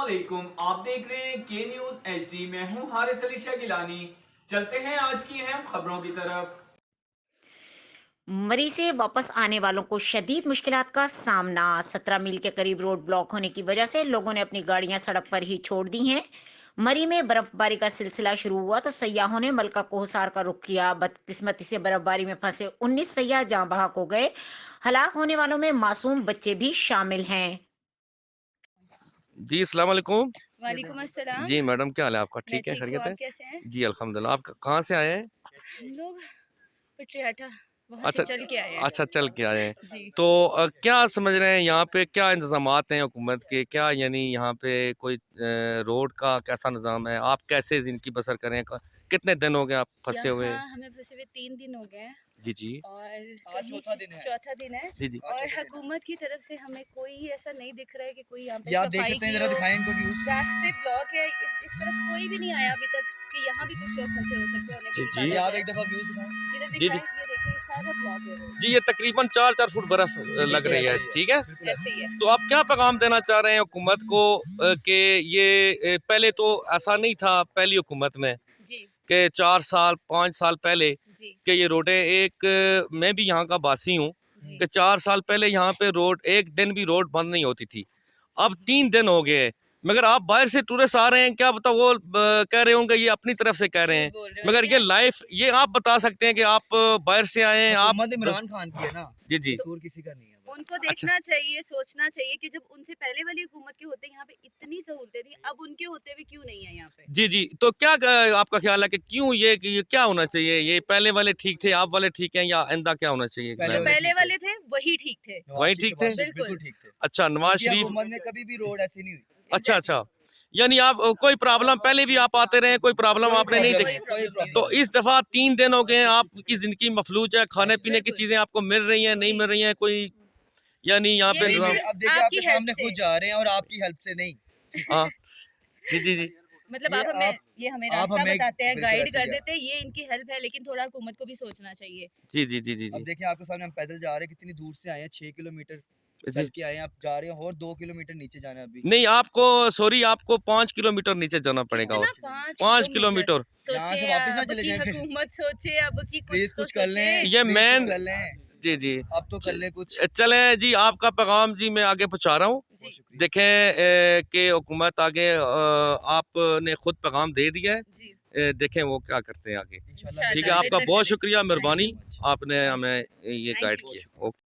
अस्सलामुअलैकुम, आप देख रहे हैं के न्यूज HD। मैं हूं हारिस अली शाह गिलानी। चलते हैं आज की अहम खबरों की तरफ। मरी से वापस आने वालों को शदीद मुश्किलात का सामना। 17 मील के करीब रोड ब्लॉक होने की वजह से लोगों ने अपनी गाड़ियां सड़क पर ही छोड़ दी हैं। मरी में बर्फबारी का सिलसिला शुरू हुआ तो सयाहों ने मलका कोहसार का रुख किया। बदकिस्मती से बर्फबारी में फंसे 19 सयाह जाँ बहक हो गए। हलाक होने वालों में मासूम बच्चे भी शामिल हैं। जी, अस्सलाम वालेकुम। वालेकुम अस्सलाम। जी, मैडम क्या हाल है आपका? मैं ठीक है, ठीक हूँ, खैरियत आप है? कैसे हैं? जी, अल्हम्दुलिल्लाह। आप कहाँ से आए हैं? हम लोग पटरियाटा वहाँ से अच्छा चल के आए हैं। अच्छा, चल के आए हैं। जी। तो क्या समझ रहे हैं यहाँ पे क्या इंतज़ामात हैं हुकूमत के? क्या यानी यहाँ पे कोई रोड का कैसा निज़ाम है? आप कैसे ज़िंदगी बसर करें? कितने दिन हो गए आप फँसे हुए? यहाँ हमें फँसे हुए 3 दिन हो गए हैं जी, जी। और आज चौथा दिन है। चौथा दिन है जी, जी। और हुकूमत की तरफ से हमें कोई ऐसा नहीं दिख रहा है कि कोई यहाँ पे ये आप देख सफाई सकते हैं, की जरा हो। दिखाएं इनको व्यूज। रास्ते ब्लॉक है, इस तरफ कोई भी नहीं आया अभी तक कि यहाँ भी कुछ लोग फँसे हो सकते हैं, उन्हें भी जी, निकाला जी। ये आप जाए। एक दफा व्यूज दिखाएं। इधर जी, जी। दिखाएं, ये देखिए सारा ब्लॉक है रोड। जी, ये तकरीबन 4-4 फुट बर्फ़ जी लग बिल्कुल रही ऐसे है, ही है, ठीक है? बिल्कुल ऐसे ऐसे ही है। तो आप क्या पैगाम देना चाह रहे हैं हुकूमत को कि ये पहले तो ऐसा नहीं था पहली हुकूमत में जी कि 4 साल 5 साल पहले जी कि ये रोडें मैं भी यहाँ का वासी हूँ जी। कि 4 साल पहले यहाँ पे रोड एक दिन भी रोड बंद नहीं होती थी। अब 3 दिन हो गए हैं। मगर आप बाहर से टूरिस्ट आ रहे हैं, क्या पता वो कह रहे होंगे ये अपनी तरफ से कह रहे झूठ हैं। बोल रहे हो मगर ये नहीं। लाइफ ये आप बता सकते हैं कि आप बाहर से आए हैं आप हुकूमत इमरान खान की है ना, जी, जी। कसूर किसी का नहीं है बस। उनको अच्छा। देखना चाहिए, सोचना चाहिए कि जब उनसे पहले वाली हुकूमत के होते यहाँ पे इतनी सहूलतें थी, अब उनके होते हुए क्यों नहीं है यहाँ पे? जी, जी। तो क्या आपका ख़्याल है कि क्यों ये क्या होना चाहिए? ये पहले वाले ठीक थे, आप वाले ठीक हैं या आइंदा क्या होना चाहिए? पहले जो वाले पहले ठीक थे। वाले थे वही ठीक थे। वही नवाज ठीक शरीफ थे? बिल्कुल ठीक थे। अच्छा, नवाज़ उनकी शरीफ हुकूमत में कभी भी रोड ऐसी नहीं हुई। अच्छा, अच्छा। यानी आप कोई प्रॉब्लम पहले भी आप आते रहे हैं, कोई प्रॉब्लम कोई आपने नहीं प्रॉब्लम देखी? नहीं, कोई प्रॉब्लम नहीं तो प्रॉब्लम हुई। नहीं। इस दफ़ा 3 दिन हो गए हैं, आपकी ज़िंदगी मफलूज है, खाने-पीने की बिल्कुल। चीज़ें आपको मिल रही हैं, नहीं जी। मिल रही हैं, कोई यानी यहाँ ये पे भी निज़ाम देखिए, सिर्फ अब देखिए आपकी आपके हेल्प सामने से। खुद जा रहे हैं और आपकी हेल्प से नहीं। हाँ। जी, जी, जी। मतलब ये आप हमें आप ये हमें आप रास्ता हमें बताते हैं, बिल्कुल गाइड ऐसे कर ही है। देते हैं, ये इनकी हेल्प है, लेकिन थोड़ा हुकूमत को भी सोचना चाहिए। जी, जी, जी, जी, अब जी। देखिए आपके सामने हम पैदल जा रहे हैं, कितनी दूर से आए हैं, 6 किलोमीटर चल जी। के आए हैं, आप जा रहे हैं और 2 किलोमीटर नीचे जाना है अभी। नहीं आपको 5 किलोमीटर नीचे जाना पड़ेगा और कितना 5 किलोमीटर 5 5 किलोमीटर? किलोमीटर। यहाँ से सोचे वापस ना अब चले की जाएं फिर। हुकूमत सोचे, अब की कुछ प्लीज तो कुछ कर सोचे। लें, ये प्लीज कुछ मेन कर लें, जी, जी। अब तो कर लें कुछ। चलें जी आपका पैगाम जी मैं आगे पहुँचा रहा हूँ। जी बहुत शुक्रिया। देखें कि हुकूमत आगे आपने खुद पैगाम दे दिया है। जी। देखें वो क्या करते हैं आगे। इंशाल्लाह ठीक है, इंशाल्लाह बेहतर आपका बेहतर करेंगे। बहुत करें। शुक्रिया, थैंक थैंक यू यू। मेहरबानी। So much. आपने हमें ये थैंक गाइड यू। बहुत किया। शुक्रिया। ओके।